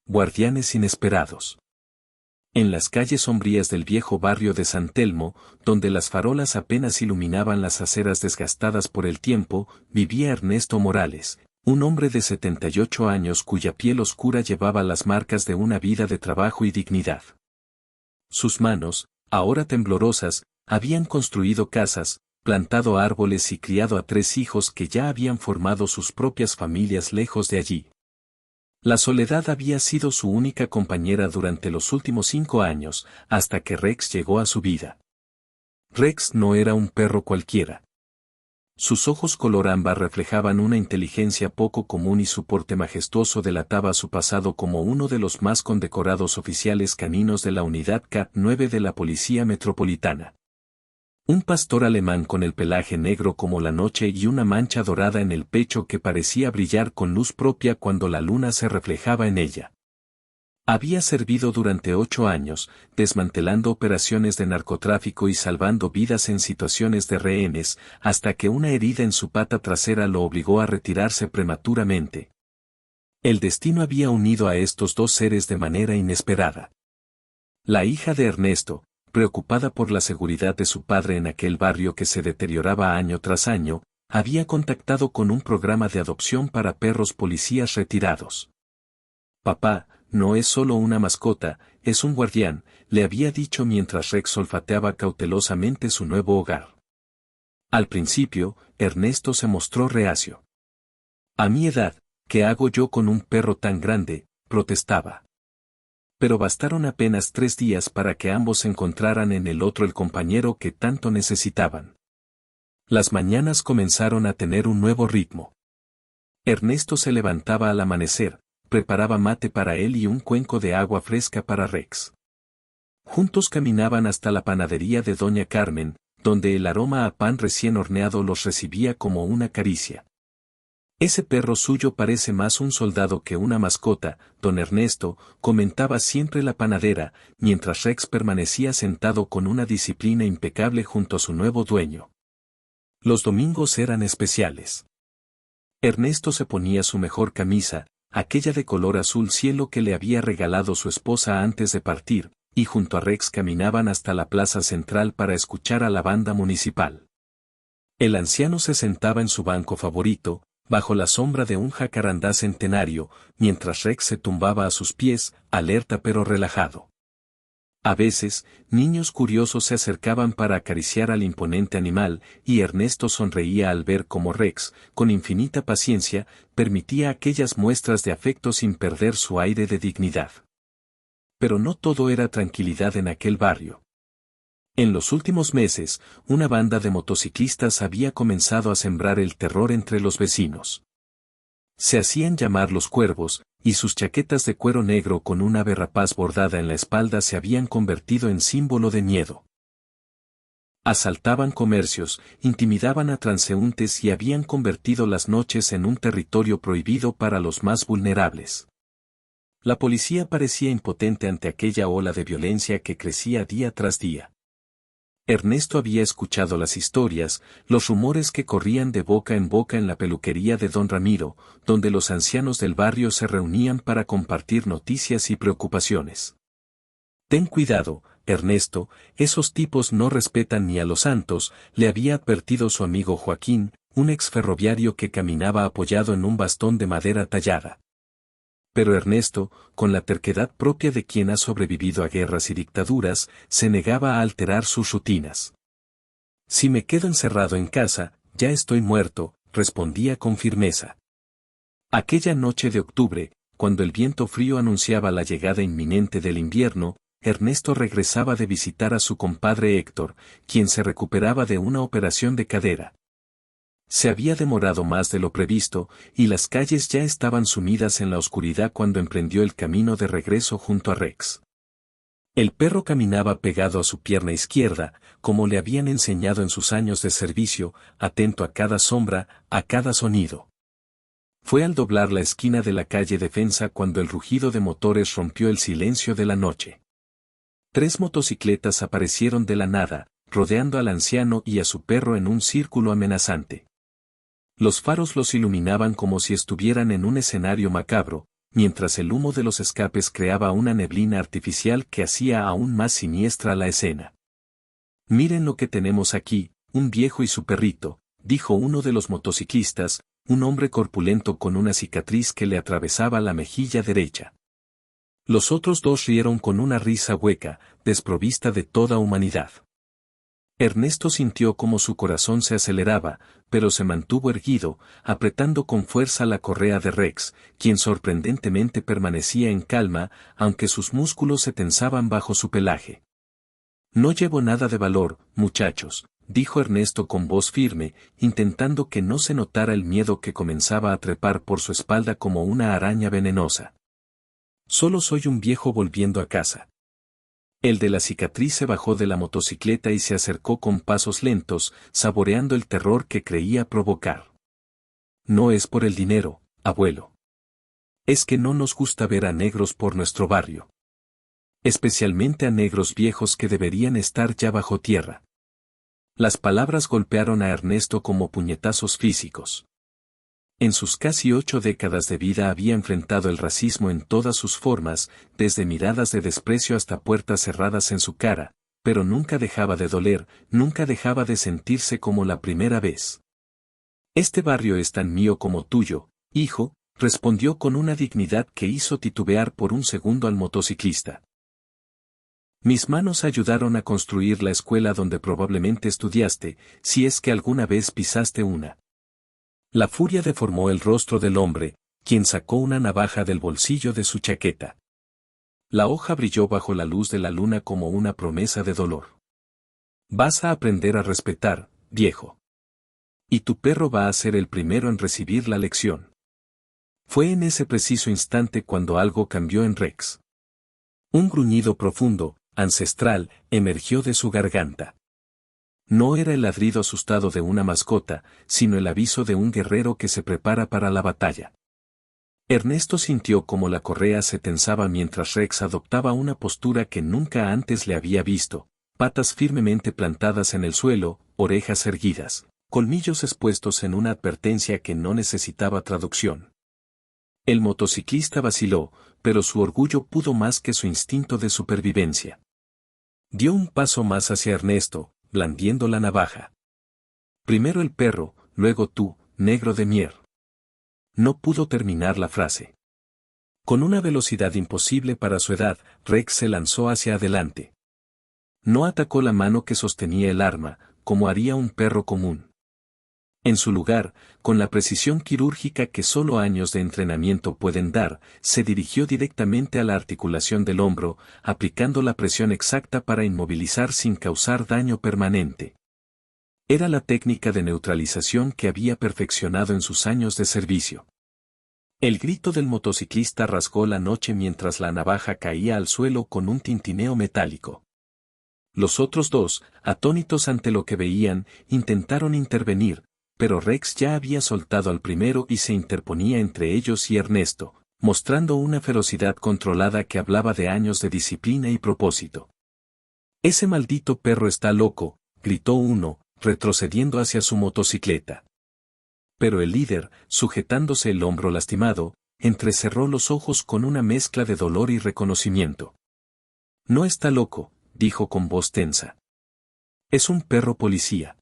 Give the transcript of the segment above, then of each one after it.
Guardianes inesperados. En las calles sombrías del viejo barrio de San Telmo, donde las farolas apenas iluminaban las aceras desgastadas por el tiempo, vivía Ernesto Morales, un hombre de 78 años cuya piel oscura llevaba las marcas de una vida de trabajo y dignidad. Sus manos, ahora temblorosas, habían construido casas, plantado árboles y criado a 3 hijos que ya habían formado sus propias familias lejos de allí. La soledad había sido su única compañera durante los últimos 5 años, hasta que Rex llegó a su vida. Rex no era un perro cualquiera. Sus ojos color ámbar reflejaban una inteligencia poco común y su porte majestuoso delataba su pasado como uno de los más condecorados oficiales caninos de la unidad K9 de la Policía Metropolitana. Un pastor alemán con el pelaje negro como la noche y una mancha dorada en el pecho que parecía brillar con luz propia cuando la luna se reflejaba en ella. Había servido durante 8 años, desmantelando operaciones de narcotráfico y salvando vidas en situaciones de rehenes, hasta que una herida en su pata trasera lo obligó a retirarse prematuramente. El destino había unido a estos 2 seres de manera inesperada. La hija de Ernesto, preocupada por la seguridad de su padre en aquel barrio que se deterioraba año tras año, había contactado con un programa de adopción para perros policías retirados. «Papá, no es solo una mascota, es un guardián», le había dicho mientras Rex olfateaba cautelosamente su nuevo hogar. Al principio, Ernesto se mostró reacio. «A mi edad, ¿qué hago yo con un perro tan grande?», protestaba. Pero bastaron apenas 3 días para que ambos encontraran en el otro el compañero que tanto necesitaban. Las mañanas comenzaron a tener un nuevo ritmo. Ernesto se levantaba al amanecer, preparaba mate para él y un cuenco de agua fresca para Rex. Juntos caminaban hasta la panadería de Doña Carmen, donde el aroma a pan recién horneado los recibía como una caricia. «Ese perro suyo parece más un soldado que una mascota», don Ernesto, comentaba siempre la panadera, mientras Rex permanecía sentado con una disciplina impecable junto a su nuevo dueño. Los domingos eran especiales. Ernesto se ponía su mejor camisa, aquella de color azul cielo que le había regalado su esposa antes de partir, y junto a Rex caminaban hasta la plaza central para escuchar a la banda municipal. El anciano se sentaba en su banco favorito, bajo la sombra de un jacarandá centenario, mientras Rex se tumbaba a sus pies, alerta pero relajado. A veces, niños curiosos se acercaban para acariciar al imponente animal, y Ernesto sonreía al ver cómo Rex, con infinita paciencia, permitía aquellas muestras de afecto sin perder su aire de dignidad. Pero no todo era tranquilidad en aquel barrio. En los últimos meses, una banda de motociclistas había comenzado a sembrar el terror entre los vecinos. Se hacían llamar los Cuervos, y sus chaquetas de cuero negro con una ave rapaz bordada en la espalda se habían convertido en símbolo de miedo. Asaltaban comercios, intimidaban a transeúntes y habían convertido las noches en un territorio prohibido para los más vulnerables. La policía parecía impotente ante aquella ola de violencia que crecía día tras día. Ernesto había escuchado las historias, los rumores que corrían de boca en la peluquería de don Ramiro, donde los ancianos del barrio se reunían para compartir noticias y preocupaciones. «Ten cuidado, Ernesto, esos tipos no respetan ni a los santos», le había advertido su amigo Joaquín, un exferroviario que caminaba apoyado en un bastón de madera tallada. Pero Ernesto, con la terquedad propia de quien ha sobrevivido a guerras y dictaduras, se negaba a alterar sus rutinas. «Si me quedo encerrado en casa, ya estoy muerto», respondía con firmeza. Aquella noche de octubre, cuando el viento frío anunciaba la llegada inminente del invierno, Ernesto regresaba de visitar a su compadre Héctor, quien se recuperaba de una operación de cadera. Se había demorado más de lo previsto, y las calles ya estaban sumidas en la oscuridad cuando emprendió el camino de regreso junto a Rex. El perro caminaba pegado a su pierna izquierda, como le habían enseñado en sus años de servicio, atento a cada sombra, a cada sonido. Fue al doblar la esquina de la calle Defensa cuando el rugido de motores rompió el silencio de la noche. 3 motocicletas aparecieron de la nada, rodeando al anciano y a su perro en un círculo amenazante. Los faros los iluminaban como si estuvieran en un escenario macabro, mientras el humo de los escapes creaba una neblina artificial que hacía aún más siniestra la escena. «Miren lo que tenemos aquí, un viejo y su perrito», dijo uno de los motociclistas, un hombre corpulento con una cicatriz que le atravesaba la mejilla derecha. Los otros dos rieron con una risa hueca, desprovista de toda humanidad. Ernesto sintió como su corazón se aceleraba, pero se mantuvo erguido, apretando con fuerza la correa de Rex, quien sorprendentemente permanecía en calma, aunque sus músculos se tensaban bajo su pelaje. «No llevo nada de valor, muchachos», dijo Ernesto con voz firme, intentando que no se notara el miedo que comenzaba a trepar por su espalda como una araña venenosa. «Solo soy un viejo volviendo a casa». El de la cicatriz se bajó de la motocicleta y se acercó con pasos lentos, saboreando el terror que creía provocar. «No es por el dinero, abuelo. Es que no nos gusta ver a negros por nuestro barrio. Especialmente a negros viejos que deberían estar ya bajo tierra». Las palabras golpearon a Ernesto como puñetazos físicos. En sus casi 8 décadas de vida había enfrentado el racismo en todas sus formas, desde miradas de desprecio hasta puertas cerradas en su cara, pero nunca dejaba de doler, nunca dejaba de sentirse como la primera vez. «Este barrio es tan mío como tuyo, hijo», respondió con una dignidad que hizo titubear por un segundo al motociclista. «Mis manos ayudaron a construir la escuela donde probablemente estudiaste, si es que alguna vez pisaste una». La furia deformó el rostro del hombre, quien sacó una navaja del bolsillo de su chaqueta. La hoja brilló bajo la luz de la luna como una promesa de dolor. «Vas a aprender a respetar, viejo. Y tu perro va a ser el primero en recibir la lección». Fue en ese preciso instante cuando algo cambió en Rex. Un gruñido profundo, ancestral, emergió de su garganta. No era el ladrido asustado de una mascota, sino el aviso de un guerrero que se prepara para la batalla. Ernesto sintió como la correa se tensaba mientras Rex adoptaba una postura que nunca antes le había visto, patas firmemente plantadas en el suelo, orejas erguidas, colmillos expuestos en una advertencia que no necesitaba traducción. El motociclista vaciló, pero su orgullo pudo más que su instinto de supervivencia. Dio un paso más hacia Ernesto, blandiendo la navaja. «Primero el perro, luego tú, negro de mier». No pudo terminar la frase. Con una velocidad imposible para su edad, Rex se lanzó hacia adelante. No atacó la mano que sostenía el arma, como haría un perro común. En su lugar, con la precisión quirúrgica que solo años de entrenamiento pueden dar, se dirigió directamente a la articulación del hombro, aplicando la presión exacta para inmovilizar sin causar daño permanente. Era la técnica de neutralización que había perfeccionado en sus años de servicio. El grito del motociclista rasgó la noche mientras la navaja caía al suelo con un tintineo metálico. Los otros dos, atónitos ante lo que veían, intentaron intervenir, pero Rex ya había soltado al primero y se interponía entre ellos y Ernesto, mostrando una ferocidad controlada que hablaba de años de disciplina y propósito. «Ese maldito perro está loco», gritó uno, retrocediendo hacia su motocicleta. Pero el líder, sujetándose el hombro lastimado, entrecerró los ojos con una mezcla de dolor y reconocimiento. «No está loco», dijo con voz tensa. «Es un perro policía.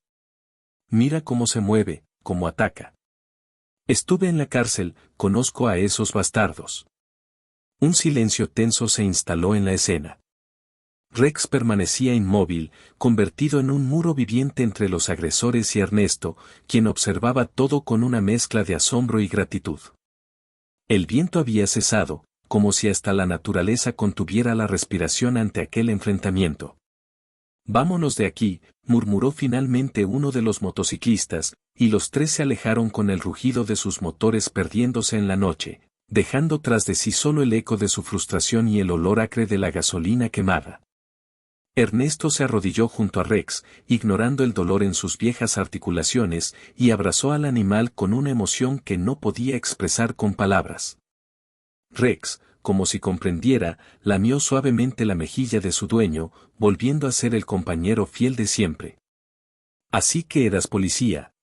Mira cómo se mueve, cómo ataca. Estuve en la cárcel, conozco a esos bastardos». Un silencio tenso se instaló en la escena. Rex permanecía inmóvil, convertido en un muro viviente entre los agresores y Ernesto, quien observaba todo con una mezcla de asombro y gratitud. El viento había cesado, como si hasta la naturaleza contuviera la respiración ante aquel enfrentamiento. «Vámonos de aquí», murmuró finalmente uno de los motociclistas, y los tres se alejaron con el rugido de sus motores perdiéndose en la noche, dejando tras de sí solo el eco de su frustración y el olor acre de la gasolina quemada. Ernesto se arrodilló junto a Rex, ignorando el dolor en sus viejas articulaciones, y abrazó al animal con una emoción que no podía expresar con palabras. Rex, como si comprendiera, lamió suavemente la mejilla de su dueño, volviendo a ser el compañero fiel de siempre. «Así que eras policía»,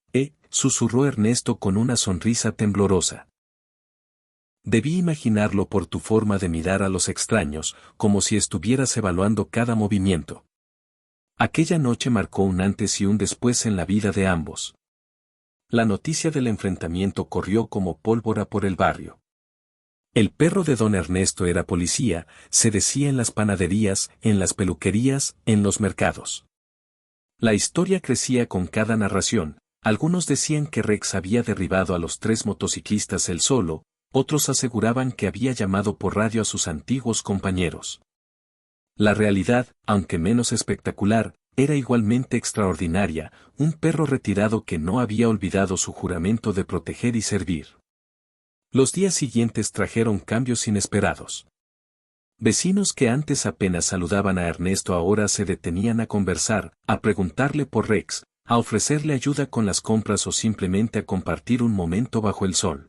susurró Ernesto con una sonrisa temblorosa. Debí imaginarlo por tu forma de mirar a los extraños, como si estuvieras evaluando cada movimiento. Aquella noche marcó un antes y un después en la vida de ambos. La noticia del enfrentamiento corrió como pólvora por el barrio. El perro de don Ernesto era policía, se decía en las panaderías, en las peluquerías, en los mercados. La historia crecía con cada narración. Algunos decían que Rex había derribado a los 3 motociclistas él solo, otros aseguraban que había llamado por radio a sus antiguos compañeros. La realidad, aunque menos espectacular, era igualmente extraordinaria, un perro retirado que no había olvidado su juramento de proteger y servir. Los días siguientes trajeron cambios inesperados. Vecinos que antes apenas saludaban a Ernesto ahora se detenían a conversar, a preguntarle por Rex, a ofrecerle ayuda con las compras o simplemente a compartir un momento bajo el sol.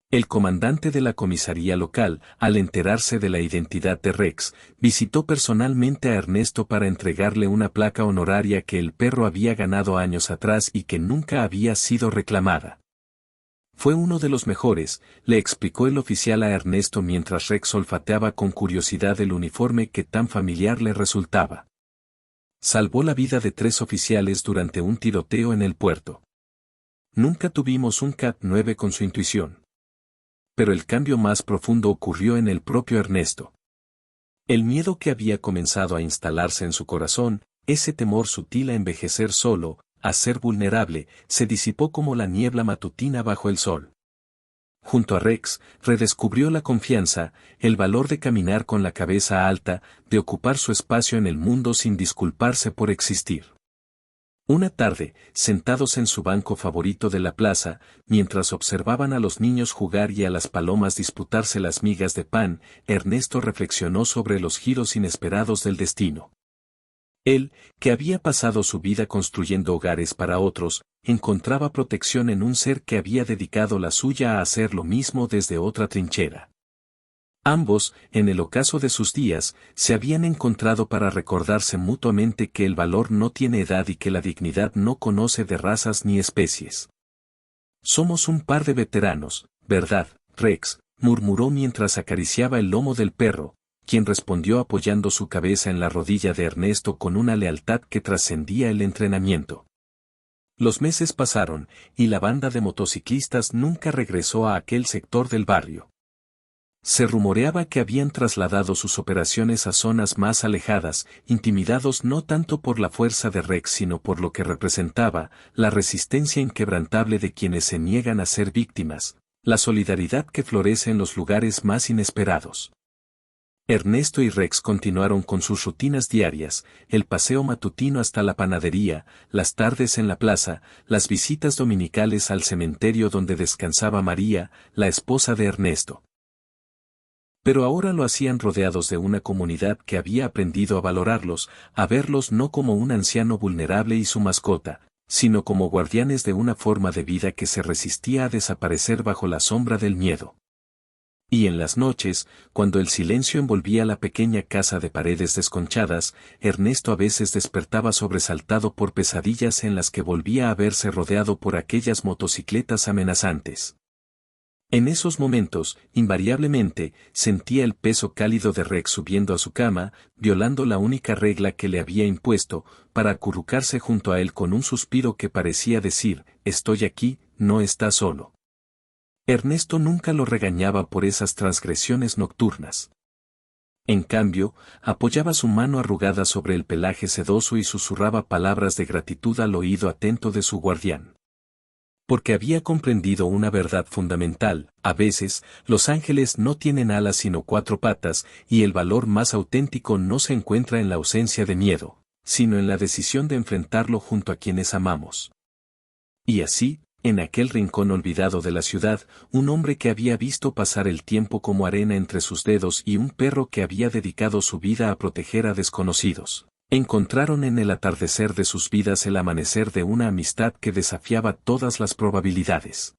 El comandante de la comisaría local, al enterarse de la identidad de Rex, visitó personalmente a Ernesto para entregarle una placa honoraria que el perro había ganado años atrás y que nunca había sido reclamada. Fue uno de los mejores, le explicó el oficial a Ernesto mientras Rex olfateaba con curiosidad el uniforme que tan familiar le resultaba. Salvó la vida de 3 oficiales durante un tiroteo en el puerto. Nunca tuvimos un Cat 9 con su intuición. Pero el cambio más profundo ocurrió en el propio Ernesto. El miedo que había comenzado a instalarse en su corazón, ese temor sutil a envejecer solo, a ser vulnerable, se disipó como la niebla matutina bajo el sol. Junto a Rex, redescubrió la confianza, el valor de caminar con la cabeza alta, de ocupar su espacio en el mundo sin disculparse por existir. Una tarde, sentados en su banco favorito de la plaza, mientras observaban a los niños jugar y a las palomas disputarse las migas de pan, Ernesto reflexionó sobre los giros inesperados del destino. Él, que había pasado su vida construyendo hogares para otros, encontraba protección en un ser que había dedicado la suya a hacer lo mismo desde otra trinchera. Ambos, en el ocaso de sus días, se habían encontrado para recordarse mutuamente que el valor no tiene edad y que la dignidad no conoce de razas ni especies. Somos un par de veteranos, ¿verdad, Rex?, murmuró mientras acariciaba el lomo del perro, quien respondió apoyando su cabeza en la rodilla de Ernesto con una lealtad que trascendía el entrenamiento. Los meses pasaron, y la banda de motociclistas nunca regresó a aquel sector del barrio. Se rumoreaba que habían trasladado sus operaciones a zonas más alejadas, intimidados no tanto por la fuerza de Rex sino por lo que representaba, la resistencia inquebrantable de quienes se niegan a ser víctimas, la solidaridad que florece en los lugares más inesperados. Ernesto y Rex continuaron con sus rutinas diarias, el paseo matutino hasta la panadería, las tardes en la plaza, las visitas dominicales al cementerio donde descansaba María, la esposa de Ernesto. Pero ahora lo hacían rodeados de una comunidad que había aprendido a valorarlos, a verlos no como un anciano vulnerable y su mascota, sino como guardianes de una forma de vida que se resistía a desaparecer bajo la sombra del miedo. Y en las noches, cuando el silencio envolvía la pequeña casa de paredes desconchadas, Ernesto a veces despertaba sobresaltado por pesadillas en las que volvía a verse rodeado por aquellas motocicletas amenazantes. En esos momentos, invariablemente, sentía el peso cálido de Rex subiendo a su cama, violando la única regla que le había impuesto, para acurrucarse junto a él con un suspiro que parecía decir, «Estoy aquí, no estás solo». Ernesto nunca lo regañaba por esas transgresiones nocturnas. En cambio, apoyaba su mano arrugada sobre el pelaje sedoso y susurraba palabras de gratitud al oído atento de su guardián. Porque había comprendido una verdad fundamental, a veces, los ángeles no tienen alas sino 4 patas, y el valor más auténtico no se encuentra en la ausencia de miedo, sino en la decisión de enfrentarlo junto a quienes amamos. Y así, en aquel rincón olvidado de la ciudad, un hombre que había visto pasar el tiempo como arena entre sus dedos y un perro que había dedicado su vida a proteger a desconocidos, encontraron en el atardecer de sus vidas el amanecer de una amistad que desafiaba todas las probabilidades.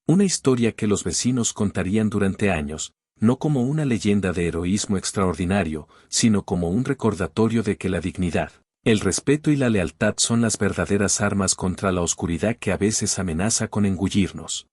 Una historia que los vecinos contarían durante años, no como una leyenda de heroísmo extraordinario, sino como un recordatorio de que la dignidad, el respeto y la lealtad son las verdaderas armas contra la oscuridad que a veces amenaza con engullirnos.